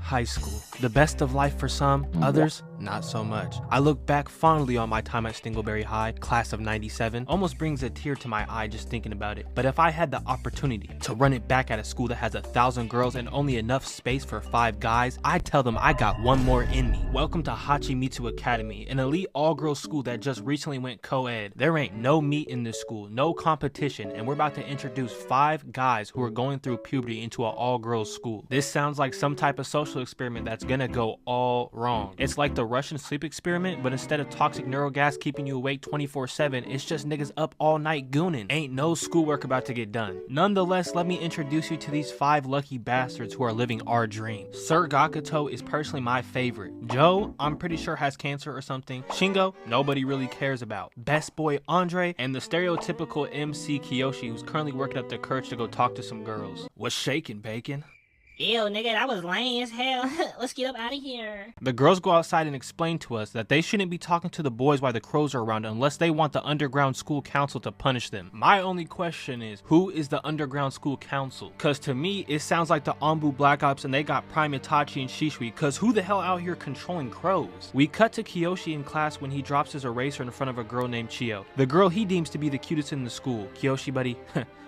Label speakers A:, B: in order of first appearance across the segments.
A: High school. The best of life for some, others, not so much. I look back fondly on my time at Stingleberry High, class of 97. Almost brings a tear to my eye just thinking about it. But if I had the opportunity to run it back at a school that has 1,000 girls and only enough space for 5 guys, I'd tell them I got one more in me. Welcome to Hachimitsu Academy, an elite all-girls school that just recently went co-ed. There ain't no meat in this school, no competition, and we're about to introduce 5 guys who are going through puberty into an all-girls school. This sounds like some type of social experiment that's gonna go all wrong. It's like the Russian sleep experiment, but instead of toxic neurogas keeping you awake 24/7, it's just niggas up all night gooning. Ain't no schoolwork about to get done. Nonetheless, let me introduce you to these 5 lucky bastards who are living our dream. Sir Gakuto is personally my favorite. Joe, I'm pretty sure has cancer or something. Shingo, nobody really cares about. Best boy Andre, and the stereotypical MC Kiyoshi, who's currently working up the courage to go talk to some girls. What's shaking, bacon?
B: Ew, nigga, that was lame as hell. Let's get up out of here.
A: The girls go outside and explain to us that they shouldn't be talking to the boys while the crows are around unless they want the underground school council to punish them. My only question is, who is the underground school council? Cause to me, it sounds like the Anbu Black Ops and they got Prime Itachi and Shishui, cause who the hell out here controlling crows? We cut to Kiyoshi in class when he drops his eraser in front of a girl named Chiyo, the girl he deems to be the cutest in the school. Kiyoshi buddy,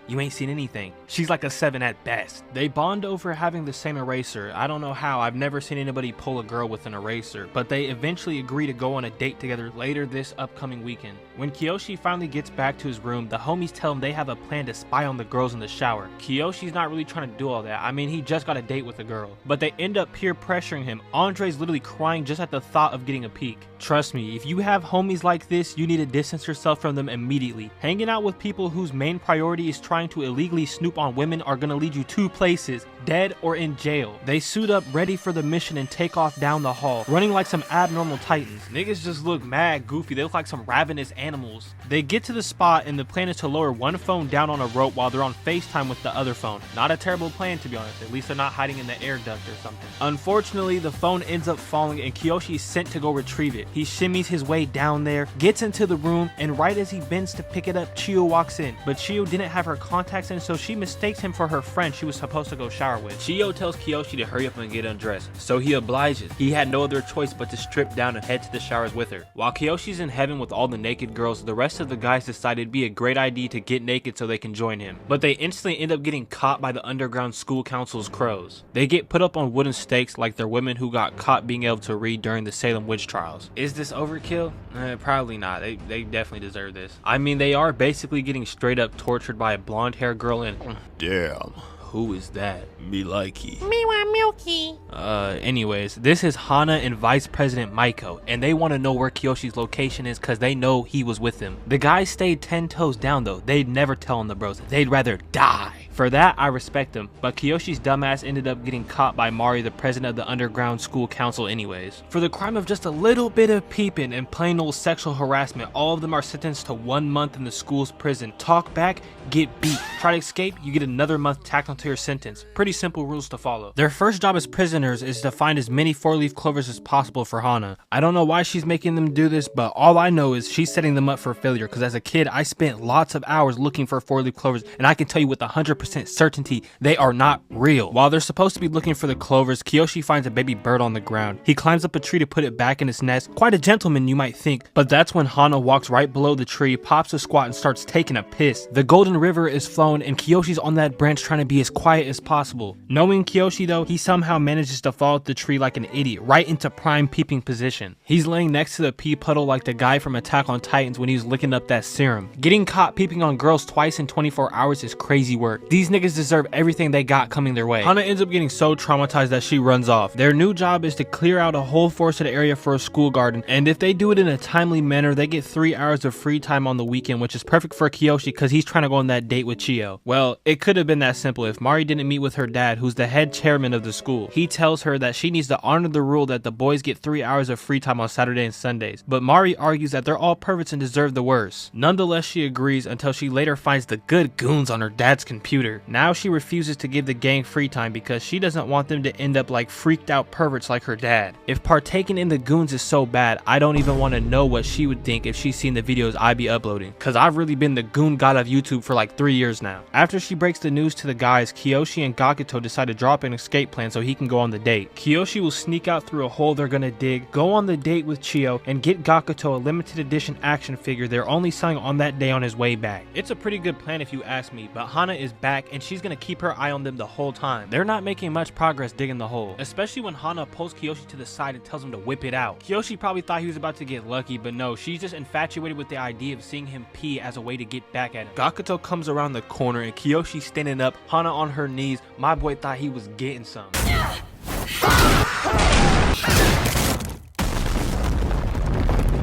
A: you ain't seen anything. She's like a 7 at best. They bond over having the same eraser. I don't know how, I've never seen anybody pull a girl with an eraser, but they eventually agree to go on a date together later this upcoming weekend. When Kiyoshi finally gets back to his room, the homies tell him they have a plan to spy on the girls in the shower. Kiyoshi's not really trying to do all that. I mean, he just got a date with a girl, but they end up peer pressuring him. Andre's literally crying just at the thought of getting a peek. Trust me, if you have homies like this, you need to distance yourself from them immediately. Hanging out with people whose main priority is trying to illegally snoop on women are gonna lead you 2 places, dead or in jail. They suit up ready for the mission and take off down the hall, running like some abnormal titans. Niggas just look mad goofy, they look like some ravenous animals. They get to the spot and the plan is to lower one phone down on a rope while they're on FaceTime with the other phone. Not a terrible plan to be honest, at least they're not hiding in the air duct or something. Unfortunately, the phone ends up falling and Kiyoshi is sent to go retrieve it. He shimmies his way down there, gets into the room, and right as he bends to pick it up, Chiyo walks in. But Chiyo didn't have her contacts in, so she mistakes him for her friend she was supposed to go shower with. Chiyo tells Kiyoshi to hurry up and get undressed, so he obliges. He had no other choice but to strip down and head to the showers with her. While Kiyoshi's in heaven with all the naked girls, the rest of the guys decided it'd be a great idea to get naked so they can join him. But they instantly end up getting caught by the underground school council's crows. They get put up on wooden stakes like they're women who got caught being able to read during the Salem witch trials. Is this overkill? Probably not. They definitely deserve this. I mean, they are basically getting straight up tortured by a blonde hair girl and damn, who is that? Me likey.
B: Me want milky.
A: Anyways, this is Hana and Vice President Maiko, and they want to know where Kiyoshi's location is because they know he was with him. The guys stayed 10 toes down though. They'd never tell on the bros. They'd rather die. For that, I respect them, but Kiyoshi's dumbass ended up getting caught by Mari, the president of the underground school council anyways. For the crime of just a little bit of peeping and plain old sexual harassment, all of them are sentenced to 1 month in the school's prison. Talk back, get beat. Try to escape, you get another month tacked onto your sentence. Pretty simple rules to follow. Their first job as prisoners is to find as many 4-leaf clovers as possible for Hana. I don't know why she's making them do this, but all I know is she's setting them up for failure, because as a kid, I spent lots of hours looking for 4-leaf clovers, and I can tell you with 100% certainty they are not real. While they're supposed to be looking for the clovers, Kiyoshi finds a baby bird on the ground. He climbs up a tree to put it back in its nest. Quite a gentleman, you might think, but that's when Hana walks right below the tree, pops a squat, and starts taking a piss. The Golden River is flowing and Kiyoshi's on that branch trying to be as quiet as possible. Knowing Kiyoshi though, he somehow manages to fall off the tree like an idiot, right into prime peeping position. He's laying next to the pee puddle like the guy from Attack on Titans when he was licking up that serum. Getting caught peeping on girls twice in 24 hours is crazy work. These niggas deserve everything they got coming their way. Hana ends up getting so traumatized that she runs off. Their new job is to clear out a whole forested area for a school garden, and if they do it in a timely manner, they get 3 hours of free time on the weekend, which is perfect for Kiyoshi because he's trying to go on that date with Chiyo. Well, it could have been that simple if Mari didn't meet with her dad, who's the head chairman of the school. He tells her that she needs to honor the rule that the boys get 3 hours of free time on Saturday and Sundays, but Mari argues that they're all perverts and deserve the worst. Nonetheless, she agrees until she later finds the good goons on her dad's computer. Now she refuses to give the gang free time because she doesn't want them to end up like freaked out perverts like her dad. If partaking in the goons is so bad, I don't even want to know what she would think if she's seen the videos I be uploading, cause I've really been the goon god of YouTube for like 3 years now. After she breaks the news to the guys, this, Kiyoshi and Gakuto decide to draw up an escape plan so he can go on the date. Kiyoshi will sneak out through a hole they're gonna dig, go on the date with Chiyo, and get Gakuto a limited edition action figure they're only selling on that day on his way back. It's a pretty good plan if you ask me, but Hana is back and she's gonna keep her eye on them the whole time. They're not making much progress digging the hole, especially when Hana pulls Kiyoshi to the side and tells him to whip it out. Kiyoshi probably thought he was about to get lucky, but no, she's just infatuated with the idea of seeing him pee as a way to get back at him. Gakuto comes around the corner and Kiyoshi standing up, Hana on her knees. My boy thought he was getting some.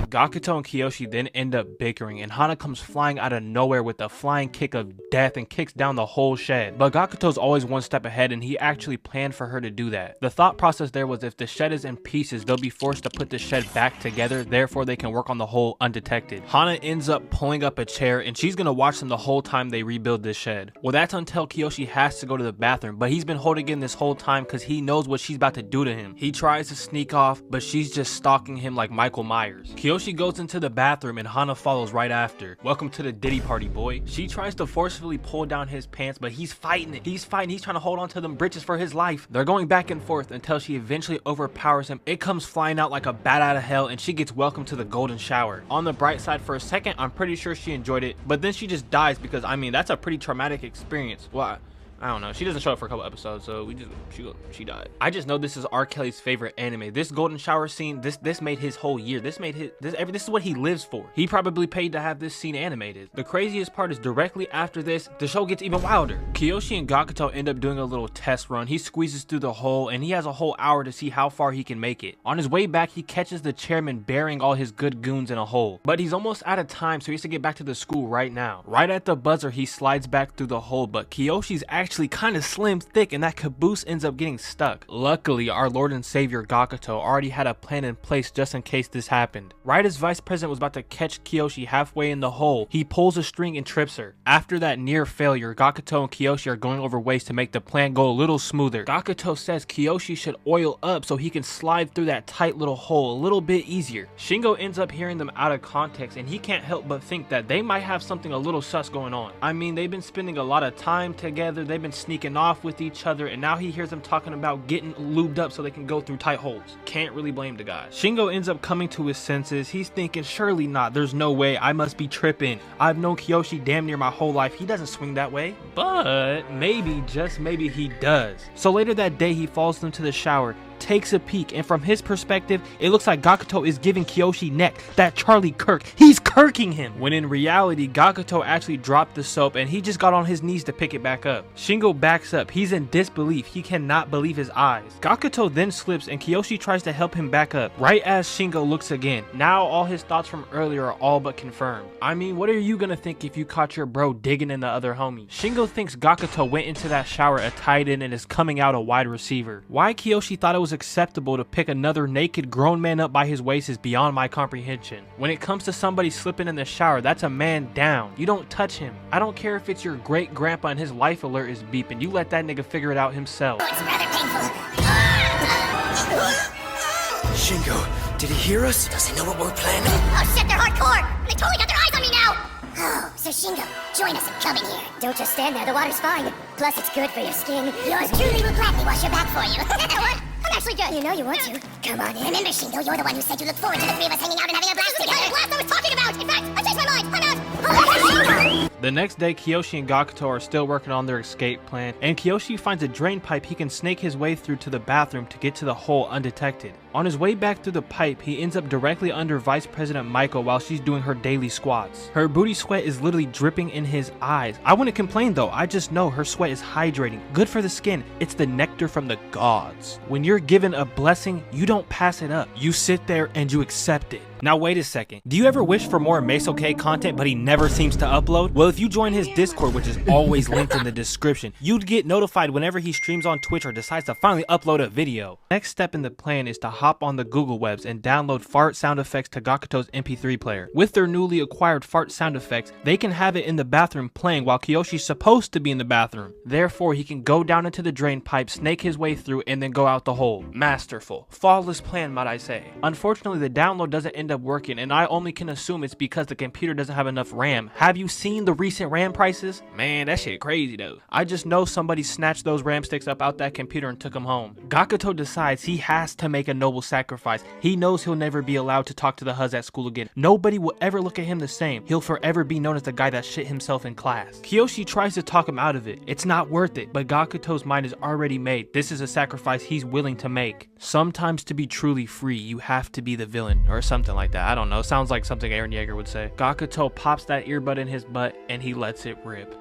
A: Gakuto and Kiyoshi then end up bickering, and Hana comes flying out of nowhere with a flying kick of death and kicks down the whole shed. But Gakuto's always one step ahead, and he actually planned for her to do that. The thought process there was if the shed is in pieces, they'll be forced to put the shed back together, therefore they can work on the hole undetected. Hana ends up pulling up a chair, and she's gonna watch them the whole time they rebuild this shed. Well, that's until Kiyoshi has to go to the bathroom, but he's been holding in this whole time because he knows what she's about to do to him. He tries to sneak off, but she's just stalking him like Michael Myers. Kiyoshi goes into the bathroom and Hana follows right after. Welcome to the Diddy party, boy. She tries to forcefully pull down his pants, but he's fighting it. He's trying to hold on to them britches for his life. They're going back and forth until she eventually overpowers him. It comes flying out like a bat out of hell, and she gets welcomed to the golden shower. On the bright side, for a second, I'm pretty sure she enjoyed it, but then she just dies because, I mean, that's a pretty traumatic experience. Well, I don't know. She doesn't show up for a couple episodes, so she died. I just know this is R. Kelly's favorite anime. This golden shower scene, this made his whole year. This is what he lives for. He probably paid to have this scene animated. The craziest part is directly after this, the show gets even wilder. Kiyoshi and Gakuto end up doing a little test run. He squeezes through the hole, and he has a whole hour to see how far he can make it. On his way back, he catches the chairman burying all his good goons in a hole. But he's almost out of time, so he has to get back to the school right now. Right at the buzzer, he slides back through the hole, but Kiyoshi's actually kind of slim thick, and that caboose ends up getting stuck. Luckily, our Lord and Savior Gakuto already had a plan in place just in case this happened. Right as Vice President was about to catch Kiyoshi halfway in the hole, he pulls a string and trips her. After that near failure, Gakuto and Kiyoshi are going over ways to make the plan go a little smoother. Gakuto says Kiyoshi should oil up so he can slide through that tight little hole a little bit easier. Shingo ends up hearing them out of context, and he can't help but think that they might have something a little sus going on. I mean, they've been spending a lot of time together, they've been sneaking off with each other, and now he hears them talking about getting lubed up so they can go through tight holes. Can't really blame the guy. Shingo ends up coming to his senses. He's thinking, surely not, there's no way, I must be tripping. I've known Kiyoshi damn near my whole life. He doesn't swing that way. But maybe, just maybe he does. So later that day, he falls into the shower, takes a peek, and from his perspective, it looks like Gakuto is giving Kiyoshi neck. That Charlie Kirk, he's kirking him. When in reality, Gakuto actually dropped the soap and he just got on his knees to pick it back up. Shingo backs up. He's in disbelief. He cannot believe his eyes. Gakuto then slips and Kiyoshi tries to help him back up. Right as Shingo looks again. Now all his thoughts from earlier are all but confirmed. I mean, what are you gonna think if you caught your bro digging in the other homie? Shingo thinks Gakuto went into that shower a tight end and is coming out a wide receiver. Why Kiyoshi thought it was acceptable to pick another naked grown man up by his waist is beyond my comprehension. When it comes to somebody slipping in the shower, that's a man down. You don't touch him. I don't care if it's your great grandpa and his life alert is beeping. You let that nigga figure it out himself.
B: It's rather painful.
C: Shingo, did he hear us? Does he know what we're planning?
B: Oh shit, they're hardcore! They totally got their eyes on me now! Oh, so Shingo, join us in coming here. Don't just stand there, the water's fine. Plus, it's good for your skin. Yours truly will gladly wash your back for you. What? I'm actually good. You know you want to. Come on in. Remember, Shingo, you're the one who said you look forward to the three of us hanging out and having a blast together. The blast I was talking about! In fact, I changed my mind! I'm out! Oh,
A: the next day, Kiyoshi and Gakuto are still working on their escape plan, and Kiyoshi finds a drain pipe he can snake his way through to the bathroom to get to the hole undetected. On his way back through the pipe, he ends up directly under Vice President Michael while she's doing her daily squats. Her booty sweat is literally dripping in his eyes. I wouldn't complain though, I just know her sweat is hydrating, good for the skin. It's the nectar from the gods. When you're given a blessing, you don't pass it up. You sit there and you accept it. Now wait a second, do you ever wish for more Mesoke content but he never seems to upload? Well, if you join his Discord, which is always linked in the description, you'd get notified whenever he streams on Twitch or decides to finally upload a video. Next step in the plan is to hop on the Google webs and download fart sound effects to Gakuto's MP3 player. With their newly acquired fart sound effects, they can have it in the bathroom playing while Kiyoshi's supposed to be in the bathroom. Therefore, he can go down into the drain pipe, snake his way through, and then go out the hole. Masterful. Flawless plan, might I say. Unfortunately, the download doesn't end up working, and I only can assume it's because the computer doesn't have enough RAM. Have you seen the recent RAM prices? Man, that shit crazy though. I just know somebody snatched those RAM sticks up out that computer and took them home. Gakuto decides he has to make a noble sacrifice. He knows he'll never be allowed to talk to the Huz at school again. Nobody will ever look at him the same. He'll forever be known as the guy that shit himself in class. Kiyoshi tries to talk him out of it. It's not worth it, but Gakuto's mind is already made. This is a sacrifice he's willing to make. Sometimes to be truly free, you have to be the villain, or something like that. I don't know. Sounds like something Eren Yeager would say. Gakuto pops that earbud in his butt and he lets it rip.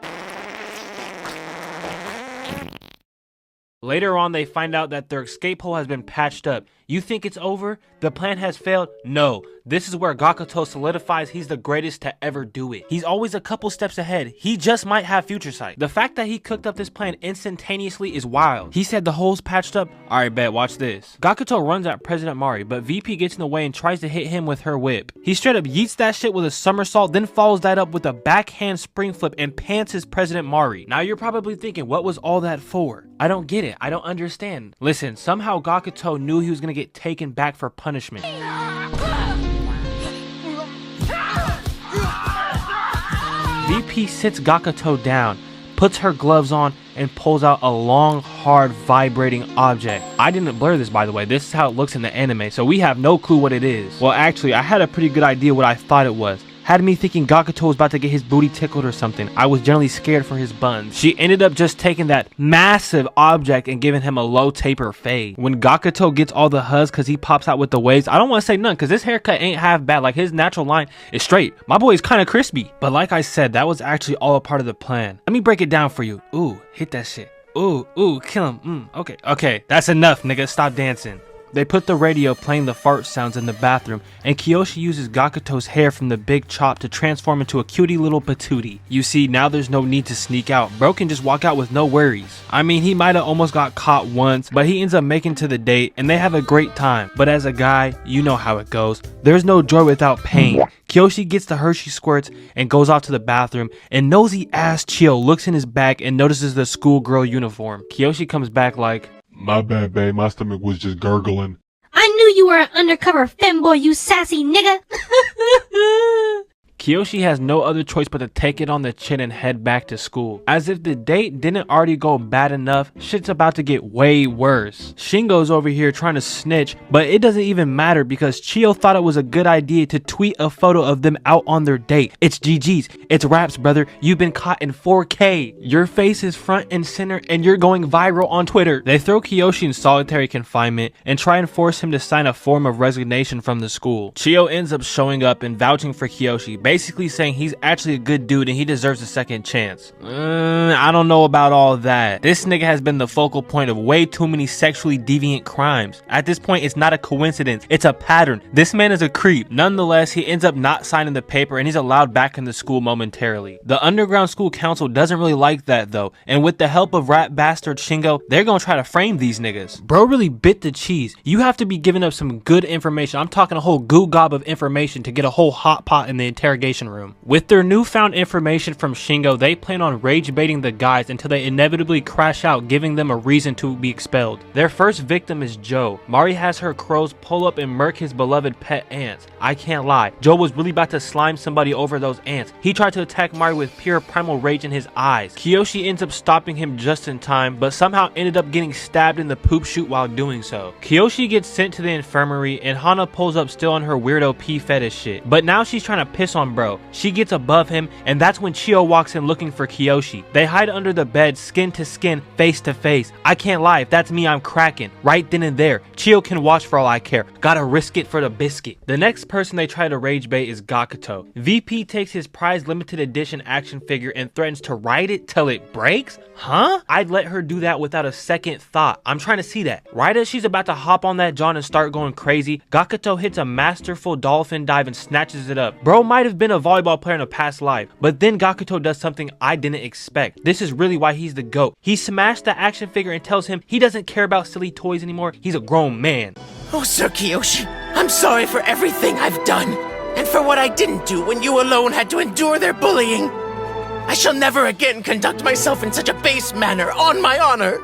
A: Later on, they find out that their escape hole has been patched up. You think it's over? The plan has failed? No. This is where Gakuto solidifies he's the greatest to ever do it. He's always a couple steps ahead. He just might have future sight. The fact that he cooked up this plan instantaneously is wild. He said the hole's patched up. Alright, bet, watch this. Gakuto runs at President Mari, but VP gets in the way and tries to hit him with her whip. He straight up yeets that shit with a somersault, then follows that up with a backhand spring flip and pantses President Mari. Now you're probably thinking, what was all that for? I don't get it. I don't understand. Listen, somehow Gakuto knew he was gonna get taken back for punishment. VP sits Gakuto down, puts her gloves on, and pulls out a long, hard, vibrating object. I didn't blur this, by the way. This is how it looks in the anime, so we have no clue what it is. Well, actually, I had a pretty good idea what I thought it was. Had me thinking Gakuto was about to get his booty tickled or something. I was generally scared for his buns. She ended up just taking that massive object and giving him a low taper fade. When Gakuto gets all the Huz because he pops out with the waves, I don't want to say none because this haircut ain't half bad. Like, his natural line is straight. My boy is kind of crispy. But like I said, that was actually all a part of the plan. Let me break it down for you. Ooh, hit that shit. Ooh, kill him. Okay, that's enough, nigga. Stop dancing. They put the radio playing the fart sounds in the bathroom, and Kiyoshi uses Gakuto's hair from the big chop to transform into a cutie little patootie. You see, now there's no need to sneak out. Bro can just walk out with no worries. I mean, he might have almost got caught once, but he ends up making to the date, and they have a great time. But as a guy, you know how it goes. There's no joy without pain. Kiyoshi gets the Hershey squirts and goes out to the bathroom, and nosy ass Chio looks in his bag and notices the schoolgirl uniform. Kiyoshi comes back like,
D: "My bad, babe. My stomach was just gurgling."
E: I knew you were an undercover femboy, you sassy nigga.
A: Kiyoshi has no other choice but to take it on the chin and head back to school. As if the date didn't already go bad enough, shit's about to get way worse. Shingo's over here trying to snitch, but it doesn't even matter because Chio thought it was a good idea to tweet a photo of them out on their date. It's GG's. It's raps, brother. You've been caught in 4K. Your face is front and center and you're going viral on Twitter. They throw Kiyoshi in solitary confinement and try and force him to sign a form of resignation from the school. Chio ends up showing up and vouching for Kiyoshi, basically saying he's actually a good dude and he deserves a second chance. I don't know about all that. This nigga has been the focal point of way too many sexually deviant crimes. At this point, it's not a coincidence. It's a pattern. This man is a creep. Nonetheless, he ends up not signing the paper and he's allowed back in the school momentarily. The underground school council doesn't really like that though, and with the help of rat bastard Shingo, they're gonna try to frame these niggas. Bro really bit the cheese. You have to be giving up some good information. I'm talking a whole goo gob of information to get a whole hot pot in the interrogation room. With their newfound information from Shingo, they plan on rage baiting the guys until they inevitably crash out, giving them a reason to be expelled. Their first victim is Joe. Mari has her crows pull up and murk his beloved pet ants. I can't lie, Joe was really about to slime somebody over those ants. He tried to attack Mari with pure primal rage in his eyes. Kiyoshi ends up stopping him just in time, but somehow ended up getting stabbed in the poop chute while doing so. Kiyoshi gets sent to the infirmary and Hana pulls up still on her weirdo pee fetish shit, but now she's trying to piss on bro. She gets above him, and that's when Chio walks in looking for Kiyoshi. They hide under the bed, skin to skin, face to face. I can't lie, if that's me, I'm cracking. Right then and there. Chio can watch for all I care. Gotta risk it for the biscuit. The next person they try to rage bait is Gakuto. VP takes his prized limited edition action figure and threatens to ride it till it breaks? Huh? I'd let her do that without a second thought. I'm trying to see that. Right as she's about to hop on that John and start going crazy, Gakuto hits a masterful dolphin dive and snatches it up. Bro might have been a volleyball player in a past life, but then Gakuto does something I didn't expect. This is really why he's the GOAT. He smashed the action figure and tells him he doesn't care about silly toys anymore. He's a grown man.
C: Oh, Sir Kiyoshi, I'm sorry for everything I've done, and for what I didn't do when you alone had to endure their bullying. I shall never again conduct myself in such a base manner, on my honor.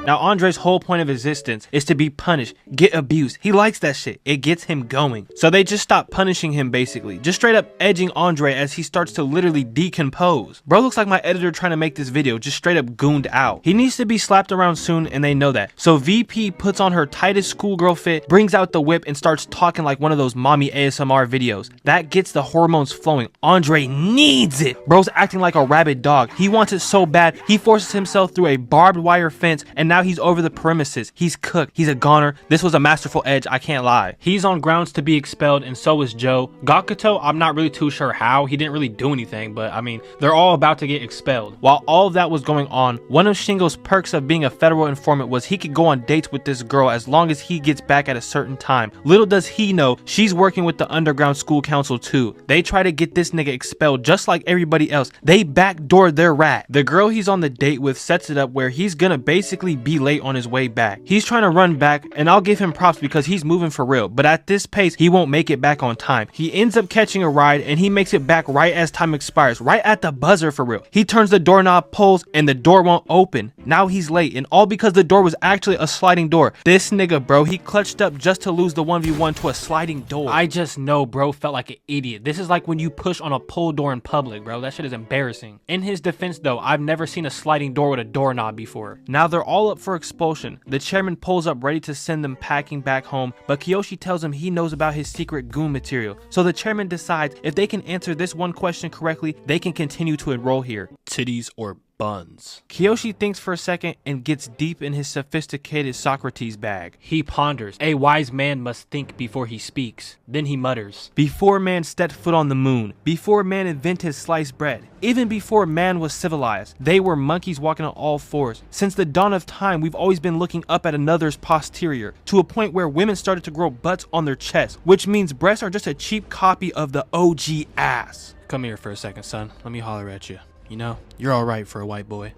A: Now Andre's whole point of existence is to be punished, get abused. He likes that shit. It gets him going. So they just stop punishing him basically, just straight up edging Andre as he starts to literally decompose. Bro looks like my editor trying to make this video, just straight up gooned out. He needs to be slapped around soon and they know that. So VP puts on her tightest schoolgirl fit, brings out the whip and starts talking like one of those mommy ASMR videos. That gets the hormones flowing. Andre needs it. Bro's acting like a rabid dog. He wants it so bad, he forces himself through a barbed wire fence and now he's over the premises. He's cooked. He's a goner. This was a masterful edge, I can't lie. He's on grounds to be expelled and so is Joe. Gakuto, I'm not really too sure how. He didn't really do anything, but I mean, they're all about to get expelled. While all of that was going on, one of Shingo's perks of being a federal informant was he could go on dates with this girl as long as he gets back at a certain time. Little does he know, she's working with the underground school council too. They try to get this nigga expelled just like everybody else. They backdoor their rat. The girl he's on the date with sets it up where he's gonna basically be late on his way back. He's trying to run back and I'll give him props because he's moving for real, but at this pace he won't make it back on time. He ends up catching a ride and he makes it back right as time expires, right at the buzzer for real. He turns the doorknob, pulls, and the door won't open. Now he's late, and all because the door was actually a sliding door. This nigga, bro, he clutched up just to lose the 1v1 to a sliding door. I just know bro felt like an idiot. This is like when you push on a pull door in public, bro. That shit is embarrassing. In his defense though, I've never seen a sliding door with a doorknob before. Now they're all up for expulsion. The chairman pulls up ready to send them packing back home, but Kiyoshi tells him he knows about his secret goon material. So the chairman decides if they can answer this one question correctly, they can continue to enroll here. Titties or buns. Kiyoshi thinks for a second and gets deep in his sophisticated Socrates bag. He ponders. A wise man must think before he speaks. Then he mutters. Before man stepped foot on the moon, before man invented sliced bread, even before man was civilized, they were monkeys walking on all fours. Since the dawn of time, we've always been looking up at another's posterior, to a point where women started to grow butts on their chests, which means breasts are just a cheap copy of the OG ass. Come here for a second, son. Let me holler at you. You know, you're alright for a white boy.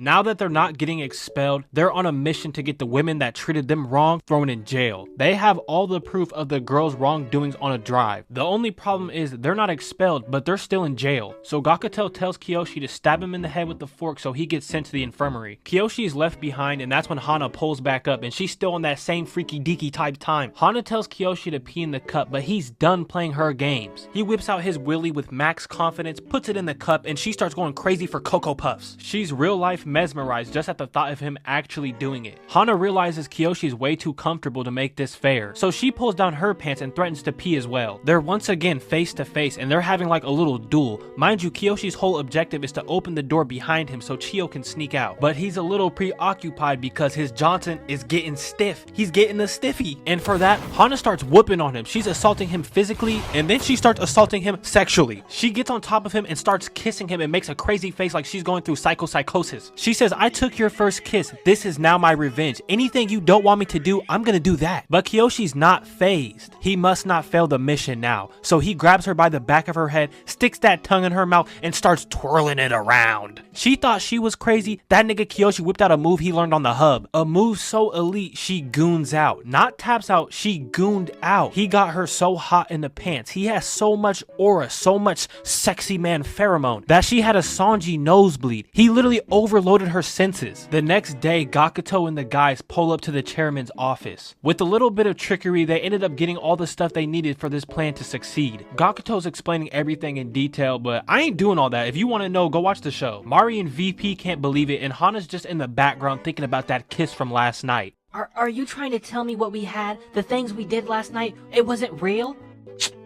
A: Now that they're not getting expelled, they're on a mission to get the women that treated them wrong thrown in jail. They have all the proof of the girls' wrongdoings on a drive. The only problem is they're not expelled, but they're still in jail. So Gakuto tells Kiyoshi to stab him in the head with the fork so he gets sent to the infirmary. Kiyoshi is left behind and that's when Hana pulls back up and she's still on that same freaky deaky type time. Hana tells Kiyoshi to pee in the cup, but he's done playing her games. He whips out his willy with max confidence, puts it in the cup, and she starts going crazy for Cocoa Puffs. She's real life mesmerized just at the thought of him actually doing it. Hana realizes Kiyoshi is way too comfortable to make this fair, so she pulls down her pants and threatens to pee as well. They're once again face to face and they're having like a little duel. Mind you, Kiyoshi's whole objective is to open the door behind him so Chiyo can sneak out, but he's a little preoccupied because his Johnson is getting stiff. He's getting a stiffy, and for that, Hana starts whooping on him. She's assaulting him physically and then she starts assaulting him sexually. She gets on top of him and starts kissing him and makes a crazy face like she's going through psychosis. She says, I took your first kiss. This is now my revenge. Anything you don't want me to do, I'm gonna do that. But Kiyoshi's not phased. He must not fail the mission now. So he grabs her by the back of her head, sticks that tongue in her mouth, and starts twirling it around. She thought she was crazy. That nigga Kiyoshi whipped out a move he learned on the hub. A move so elite, she goons out. Not taps out, she gooned out. He got her so hot in the pants. He has so much aura, so much sexy man pheromone that she had a Sanji nosebleed. He literally overloaded her senses. The next day, Gakuto and the guys pull up to the chairman's office. With a little bit of trickery, they ended up getting all the stuff they needed for this plan to succeed. Gakuto's explaining everything in detail, but I ain't doing all that. If you want to know, go watch the show. Mari and VP can't believe it, and Hana's just in the background thinking about that kiss from last night.
E: Are you trying to tell me what we had, the things we did last night, it wasn't real?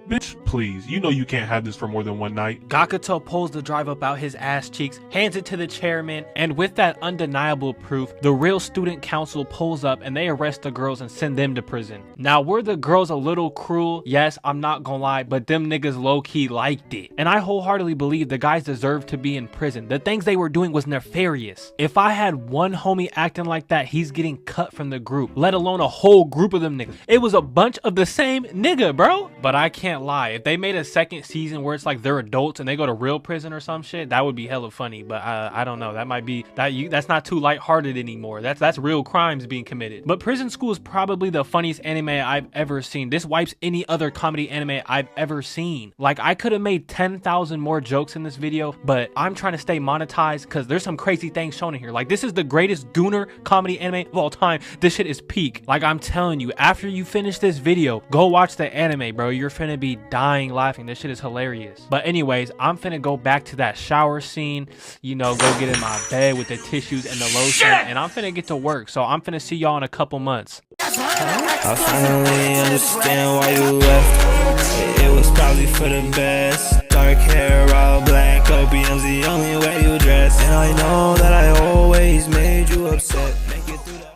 D: Bitch, please. You know you can't have this for more than one night.
A: Gakuto pulls the drive up out his ass cheeks, hands it to the chairman, and with that undeniable proof, the real student council pulls up and they arrest the girls and send them to prison. Now, were the girls a little cruel? Yes, I'm not gonna lie, but them niggas low-key liked it. And I wholeheartedly believe the guys deserved to be in prison. The things they were doing was nefarious. If I had one homie acting like that, he's getting cut from the group, let alone a whole group of them niggas. It was a bunch of the same nigga, bro. But I can't can't lie. If they made a second season where it's like they're adults and they go to real prison or some shit, that would be hella funny. But I don't know. That might be that's not too lighthearted anymore. That's real crimes being committed. But Prison School is probably the funniest anime I've ever seen. This wipes any other comedy anime I've ever seen. Like, I could have made 10,000 more jokes in this video, but I'm trying to stay monetized because there's some crazy things shown in here. Like, this is the greatest gooner comedy anime of all time. This shit is peak. Like, I'm telling you, after you finish this video, go watch the anime, bro. You're finna be dying laughing. This shit is hilarious. But anyways, I'm finna go back to that shower scene, you know, go get in my bed with the tissues and the lotion, and I'm finna get to work. So I'm finna see y'all in a couple months.
F: I finally understand why you left. It was probably for the best. Dark hair, all black, opium's the only way you dress. And I know that I always made you upset. Make it through the